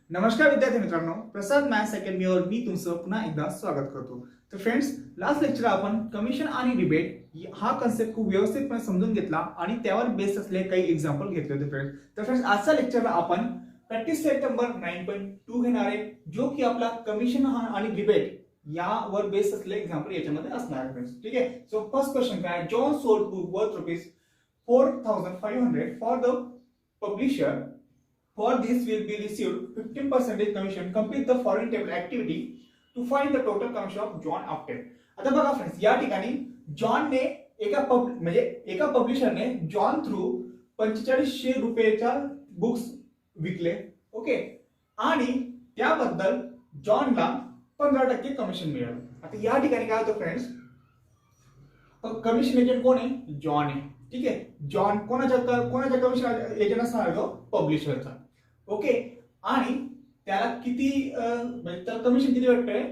नमस्कार विद्यार्थी मित्रांनो, प्रसाद मॅथ्स अकॅडमीवर मी तुमचं पुन्हा एकदा स्वागत करतो. तर फ्रेंड्स, लास्ट लेक्चर आपण कमिशन आणि रिबेट हा कन्सेप्ट खूप व्यवस्थितपणे समजून घेतला आणि त्यावर बेस्ड असलेले काही एक्झाम्पल घेतले होते फ्रेंड्स. तर फ्रेंड्स, आजच्या लेक्चरला आपण प्रॅक्टिस सेट नंबर 9.2 घेणार आहे, जो की आपला कमिशन आणि रिबेट यावर बेस्ड असलेले एक्झाम्पल याच्यामध्ये असणार आहे फ्रेंड्स. ठीक आहे. सो फर्स्ट क्वेश्चन काय, John sold book worth ₹4,500 for the publisher. For this will be received 15% commission. Complete the following table activity to find the total commission of John after. आता बघा friends, या ठिकाणी जॉनने एका पब्लिशरने John through 4500 रुपयाच्या books विकले. Okay. आणि त्याबद्दल जॉनला 15% commission मिळालं. आता या ठिकाणी काय होतं फ्रेंड्स, कमिशन एजंट कोण आहे? जॉन आहे. ठीक आहे. जॉन कोणाच्या कमिशन एजंट असणार? पब्लिशरचा. ओके. आणि त्याला किती म्हणजे त्याला कमिशन किती भेटतंय?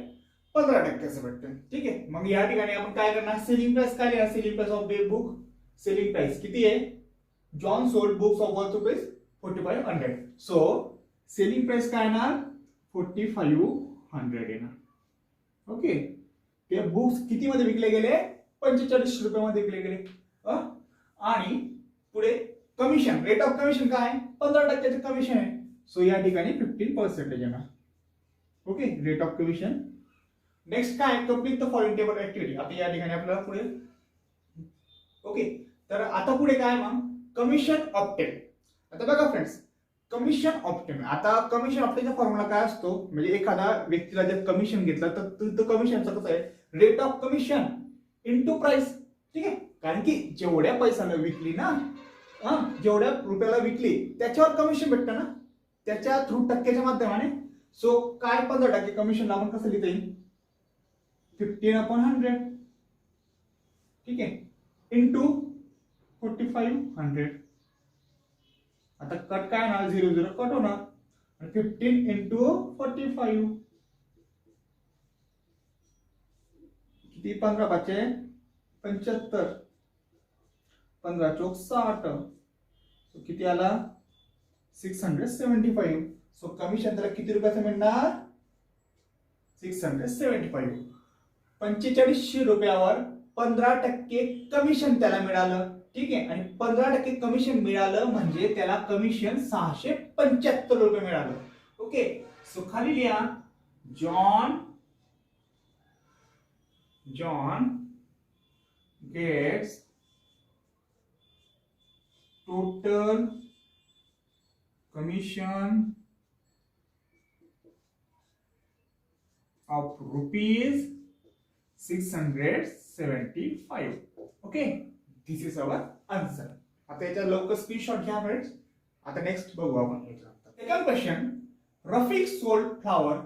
15% भेटतंय. ठीक आहे. मग या ठिकाणी आपण काय करणार? सेलिंग प्राइस काय लिहिणार? Selling price of the book. Selling price किती आहे? John sold books of worth ₹4500. So selling price काय येणार? 4500 येणार. ओके. ते बुक्स किती मध्ये विकले गेले? 45 रुपयामध्ये विकले गेले. आणि पुढे कमिशन, रेट ऑफ कमिशन काय? 15% कमिशन आहे. सो या ठिकाणी 15% येणार. Okay. Rate of commission. Next काय? Complete the following table activity. आता या ठिकाणी आपल्याला पुढे ओके. तर आता पुढे काय मग? Commission obtain. आता बघा फ्रेंड्स, कमिशन ऑप्टेन. आता कमिशन ऑप्टेनचा फॉर्म्युला काय असतो? म्हणजे एखादा व्यक्तीला जर कमिशन घेतलं तर कमिशनचा कसं आहे? Rate of commission into price. ठीक आहे. कारण की जेवढ्या पैशाला विकली ना, जेवढ्या रुपयाला विकली त्याच्यावर कमिशन भेटतं ना, त्याच्या थ्रू टक्क्याच्या माध्यमाने. सो काय 15% कमिशनला आपण कसं लिहिता येईल? 15/100. ठीक आहे. इंटू 4500. आता कट काय ना, 0 कट होणार. 15 इंटू 45 किती? 15×5 = 75. 15×4 = 60. सो किती आला? 675. सो कमिशन त्याला किती रुपयाचं मिळणार? 675. 4500 रुपयावर 15% कमिशन त्याला मिळालं. ठीक आहे. आणि 15% कमिशन मिळालं म्हणजे त्याला कमिशन 675 रुपये मिळालं. ओके. सो खाली लिहा, John gets total commission of ₹675. Okay. This is our answer. आता याचा लवकर स्क्रीनशॉट घ्या फ्रेंड्स. आता नेक्स्ट बघू आपण. Second question, Rafiq sold flower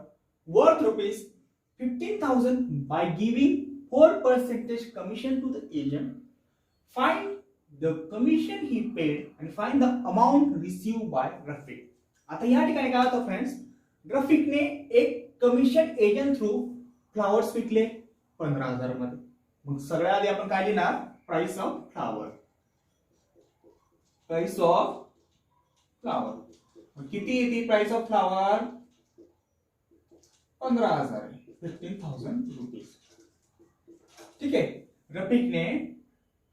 worth ₹15,000 by giving 4% commission to the agent. Find the commission he paid and find the amount received by Rafiq. आता या ठिकाणी काय होतं फ्रेंड्स, रफीकने एक कमिशन एजंट थ्रू फ्लावर्स विकले 15,000 मध्ये. मग सगळ्या आधी आपण काय लिहिणार? Price of flower. Price of flower किती येते? Price of flower 15,000. 15,000 रुपीज. ठीक आहे. रफीकने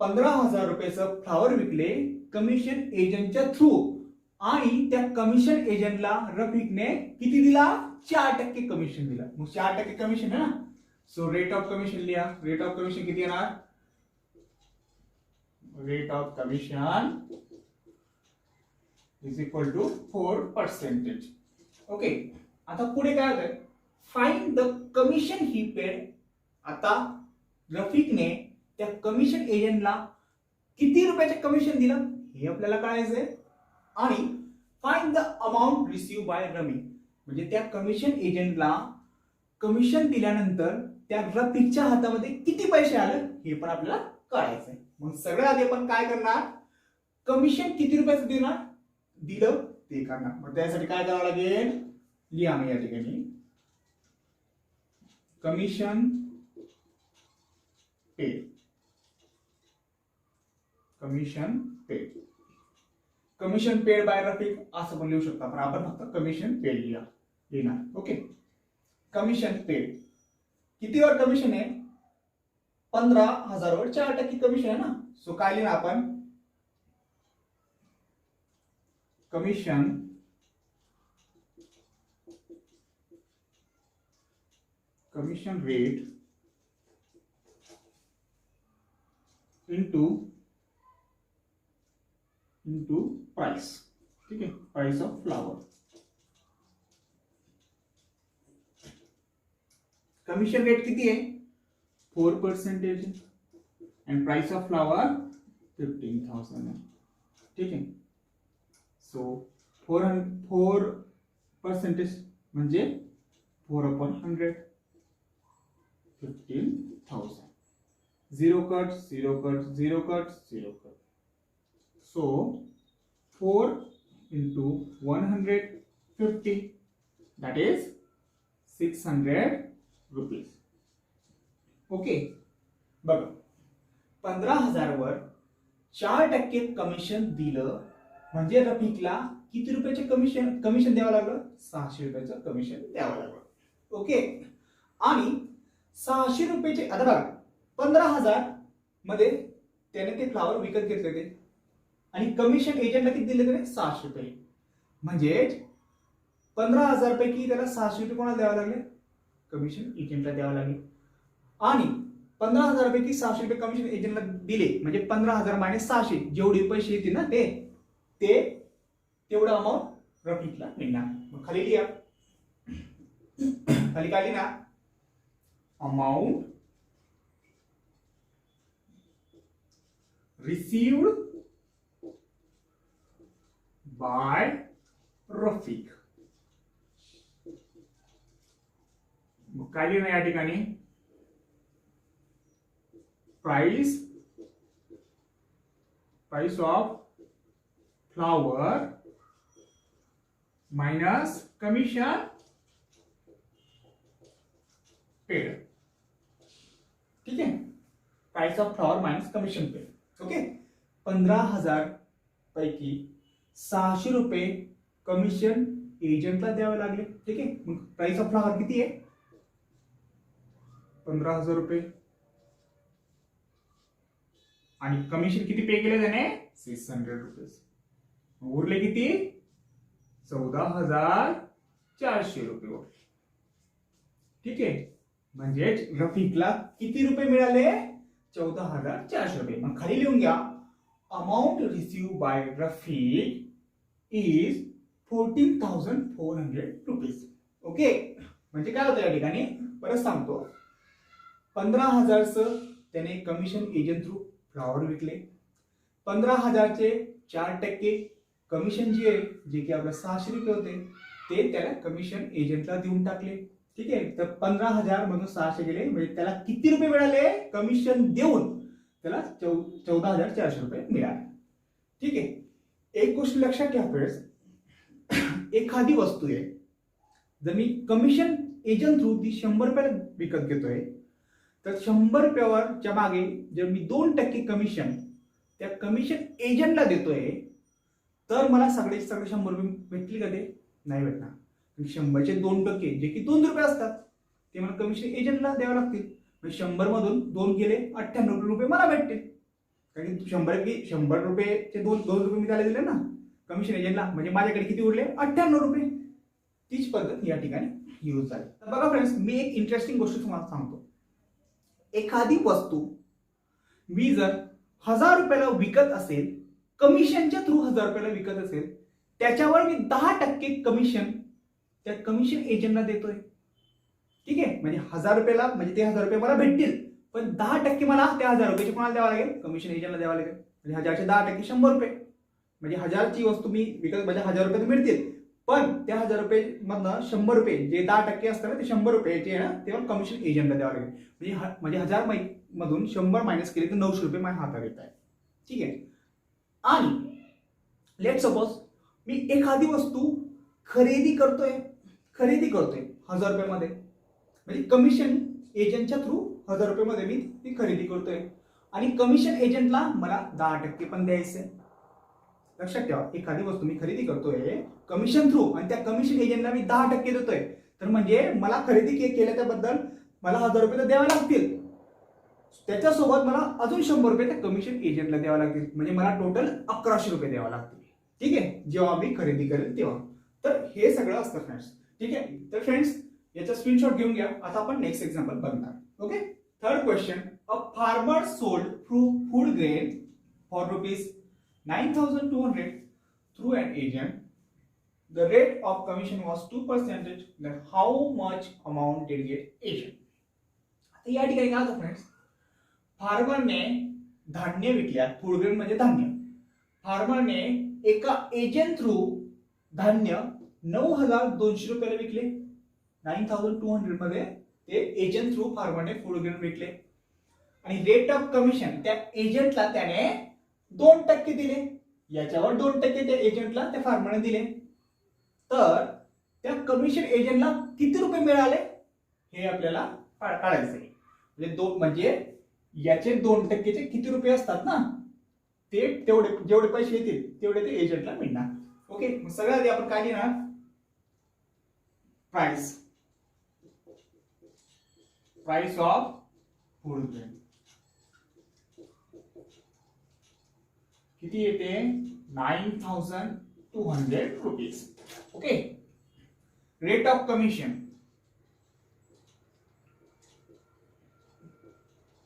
15,000 रुपयाचं फ्लावर विकले कमिशन एजंटच्या थ्रू. आणि त्या कमिशन एजंटला रफीकने किती दिला? 4% कमिशन दिला. मग 4% कमिशन आहे ना. सो रेट ऑफ कमिशन लिहा. रेट ऑफ कमिशन किती येणार? Rate of commission is equal to 4%. Okay. आता पुढे काय होतंय? Find the commission he paid. आता रफीकने त्या कमिशन एजंटला किती रुपयाचे कमिशन दिलं हे आपल्याला कळायचंय. आणि find the amount receive by Rami. म्हणजे त्या कमिशन एजंटला कमिशन दिल्यानंतर त्या रफीकच्या हातामध्ये किती पैसे आले हे पण आपल्याला कळायचंय. मग सगळ्यात आधी आपण काय करणार? कमिशन किती रुपयाचं दिलं ते करणार. मग त्यासाठी काय करावं लागेल? लिहा मी या ठिकाणी commission paid. Commission paid by Rafiq असं पण लिहू शकतो आपण फक्त कमिशन पेड लिहा. लिहिणार. ओके, कमिशन पेड कितीवर कमिशन आहे? 15,000वर 4% कमिशन आहे ना. सो काय लिहिणार आपण? Commission rate into price. ठीक आहे, price of flower. Commission rate किती आहे? 4% and price of flower 15,000. ठीक आहे. सो 4% म्हणजे 4/100 15,000. 0 cut 0 cut 0 cut 0 cut. So 4 into 150 that is 600 rupees. Okay, बघा 15,000वर 4% कमिशन दिलं म्हणजे रफिकला किती रुपयाचे कमिशन द्यावं लागलं? 600 रुपयाचं कमिशन द्यावं लागलं. ओके, आणि 600 रुपयाचे आता बघा 15,000 मध्ये त्याने ते फ्लावर विकत घेतले होते आणि कमिशन एजंटला किती दिले त्याने? 600 रुपये. म्हणजे 15,000 पैकी त्याला 600 रुपये कोणाला द्यावे लागले? कमिशन एजंटला द्यावं लागले. आणि 15,000 पैकी 600 रुपये कमिशन एजंटला दिले म्हणजे 15,000 मायनस 600 जेवढे पैसे येतील ना ते तेवढं अमाऊंट रफिकला मिळणार. मग खाली लिहा, खाली काय लिहिणार? Amount received by Rafiq. मग काय लिहिणार या ठिकाणी? Price of flower minus commission paid. ठीक आहे, price of flower minus commission paid. Okay, 15,000 पैकी 600 रुपये कमिशन एजंटला द्यावे लागले. ठीक आहे, मग प्राइस ऑफ फ्लावर किती आहे? 15,000 रुपये. आणि कमिशन किती पे केले त्याने? 600 रुपीज. उरले किती? 14,400 रुपये उरले. ठीक आहे, म्हणजे रफिकला किती रुपये मिळाले? 14,400 रुपये. मग खाली लिहून घ्या, amount receive by Rafiq is 14,400 rupees. Okay, म्हणजे काय होतं या ठिकाणी? परत सांगतो, 15,000चं त्याने कमिशन एजंट थ्रू फ्लावर विकले. 15,000चे 4% कमिशन जे आहे, जे की आपलं 600 रुपये होते, ते त्याला कमिशन एजंटला देऊन टाकले. ठीक आहे, तर 15,000 मधून 600 गेले म्हणजे त्याला किती रुपये मिळाले? कमिशन देऊन त्याला 14,400 रुपये मिळाले. ठीक आहे, एक गोष्ट लक्षात घ्या फ्रेंड्स, एखादी वस्तू आहे जर मी कमिशन एजंट थ्रू ती 100 रुपयाला विकत घेतोय तर 100 रुपयावरच्या मागे जर मी 2% कमिशन त्या कमिशन एजंटला देतोय तर मला सगळे 100 रुपये भेटतील का? ते नाही भेटणार. 100चे 2% जे की 2 रुपये असतात ते मला कमिशन एजंटला द्यावे लागतील. 100 मधून 2 गेले 98 रुपये मला भेटतील. कारण की 100 रुपयेचे 2 रुपये मी त्याला दिले ना कमिशन एजंटला, म्हणजे माझ्याकडे किती उरले? 98 रुपये. तीच पद्धत या ठिकाणी यूज झाली. तर बघा फ्रेंड्स, मी एक इंटरेस्टिंग गोष्ट तुम्हाला सांगतो. एखादी वस्तू मी जर 1000 रुपयाला विकत असेल, कमिशनच्या थ्रू 1000 रुपयाला विकत असेल, त्याच्यावर मी 10% कमिशन त्या कमिशन एजंटला देतोय. ठीक आहे, म्हणजे 1000 रुपयाला म्हणजे ते 1000 रुपये मला भेटतील, पण 10% मला त्या 1000 रुपयाचे कोणाला द्यावं लागेल? कमिशन एजंटला द्यावं लागेल. म्हणजे 1000चे 10% 100 रुपये. म्हणजे 1000ची वस्तू मी विकत म्हणजे 1000 रुपये मिळतील, पण त्या 1000 रुपये मधनं 100 रुपये जे 10% असतात ना ते 100 रुपयाचे आहे ना तेव्हा कमिशन एजंटला द्यावं लागेल. म्हणजे 1000 मधून 100 मायनस केले तर 900 रुपये माझ्या हातात येत आहे. ठीक आहे, आणि लेट सपोज मी एखादी वस्तू खरेदी करतोय 1000 रुपयामध्ये, म्हणजे कमिशन एजंटच्या थ्रू 1000 रुपयामध्ये मी ती खरेदी करतोय आणि कमिशन एजंटला मला 10% पण द्यायचंय. लक्षात ठेवा, एखादी वस्तू मी खरेदी करतोय कमिशन थ्रू आणि त्या कमिशन एजंटला मी 10% देतोय, तर म्हणजे मला खरेदी केल्या त्याबद्दल मला 1000 रुपये तर द्यावे लागतील, त्याच्यासोबत मला अजून 100 रुपये त्या कमिशन एजंटला द्यावे लागतील, म्हणजे मला टोटल 1100 रुपये द्यावे लागतील. ठीक आहे, जेव्हा मी खरेदी करेल तेव्हा. तर हे सगळं असतं फ्रेंड्स. ठीक आहे, तर फ्रेंड्स याचा स्क्रीनशॉट घेऊन घ्या. आता आपण नेक्स्ट एक्झाम्पल बघणार. Okay, third question. A farmer sold food grain for ₹9,200 through an agent. The rate of commission was 2%. Then how much amount did get agent? आता या ठिकाणी काय होतं फ्रेंड्स, फार्मरने धान्य विकल्या, फूड ग्रेन म्हणजे धान्य. फार्मरने एका एजंट थ्रू धान्य 9,200 रुपयाला विकले. 9,200 मध्ये ते एजंट थ्रू फार्मरने फूड ग्रेन विकले आणि रेट ऑफ कमिशन त्या एजंटला त्याने 2% दिले. याच्यावर 2% त्या एजंटला त्या फार्मरने दिले. तर त्या कमिशन एजंटला किती रुपये मिळाले हे आपल्याला काढायचं आहे. म्हणजे याचे 2%चे किती रुपये असतात ना, ते तेवढे जेवढे पैसे येतील तेवढे ते एजंटला मिळणार. ओके, मग सगळ्यात आधी आपण काय लिहिणार, प्राइस ऑफ फूड ग्रेन किती येते, 9,200 rupees. Okay, rate of commission,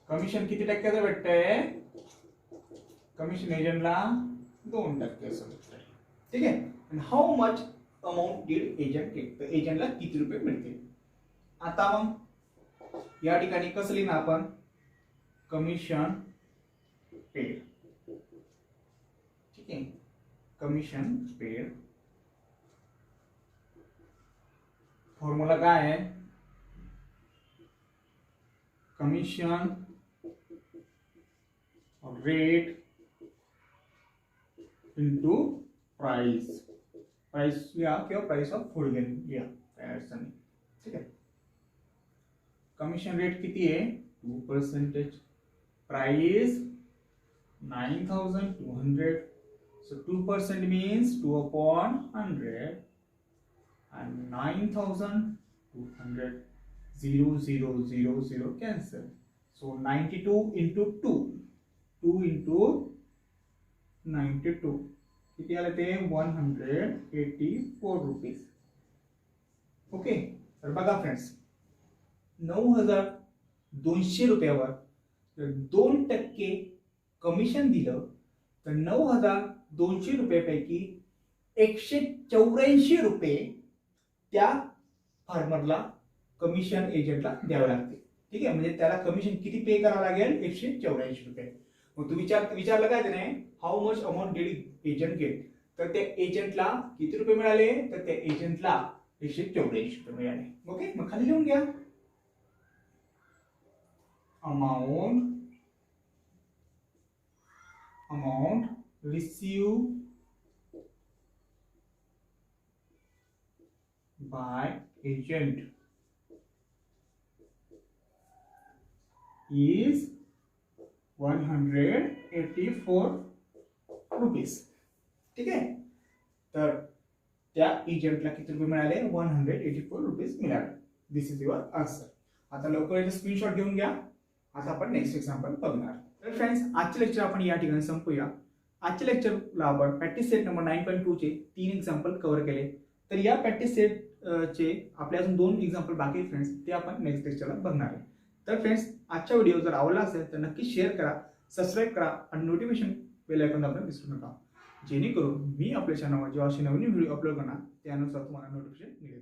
commission किती टक्क्याचं भेटतंय, कमिशन एजंटला 2% असं भेटतंय. ठीक आहे, आणि how much amount did agent get, तर एजंटला किती रुपये मिळतील. आता मग या ठिकाणी कसं लिहिणार आपण, कमिशन पेड. ठीक आहे, कमिशन पेड फॉर्म्युला काय आहे, commission rate into price, price या किंवा प्राइस ऑफ फूड ग्रेन या, काय अडचण नाही. ठीक आहे, कमिशन रेट किती आहे, 2%, price 9,200, so 2% means 2/100 and 9,200, 0 0 0 0 cancel, so 92 into 2 into 92 किती आले ते, 184 रुपीज. ओके, तर बघा फ्रेंड्स, 9,200 रुपयावर जर 2% कमिशन दिलं तर 9,200 रुपयापैकी 184 रुपये त्या फार्मरला कमिशन एजंटला द्यावे लागते. ठीक आहे, म्हणजे त्याला कमिशन किती पे करावं लागेल, 184 रुपये. मग तू विचारलं काय त्याने, how much amount did agent get, तर त्या एजंटला किती रुपये मिळाले, तर त्या एजंटला 184 रुपये मिळाले. ओके, मग खाली लिहून घ्या, amount received by agent is 184 rupees. ठीक आहे, तर त्या एजंटला किती रुपये मिळाले, 184 रुपीज मिळाले. दिस इज युअर आन्सर. आता लवकर याचा स्क्रीनशॉट घेऊन घ्या. आता आपण नेक्स्ट एक्झाम्पल बघणार. तर फ्रेंड्स, आजचे लेक्चर आपण या ठिकाणी संपूया. आजच्या लेक्चरला आपण प्रॅक्टिस सेट नंबर 9.2 चे 3 एक्झाम्पल कव्हर केले. तर या प्रॅक्टिस सेट चे आपले अजून 2 एक्झाम्पल बाकी आहेत फ्रेंड्स, ते आपण नेक्स्ट लेक्चरला बघणार आहे. तर फ्रेंड्स, आजचा व्हिडिओ जर आवडला असेल तर नक्की शेअर करा, सबस्क्राईब करा आणि नोटिफिकेशन बेल आयकॉन दाबायला विसरू नका, जेणेकरून मी आपल्या चॅनलवर जेव्हा अशी नवीन व्हिडिओ अपलोड करणार त्यानुसार तुम्हाला नोटिफिकेशन मिळेल.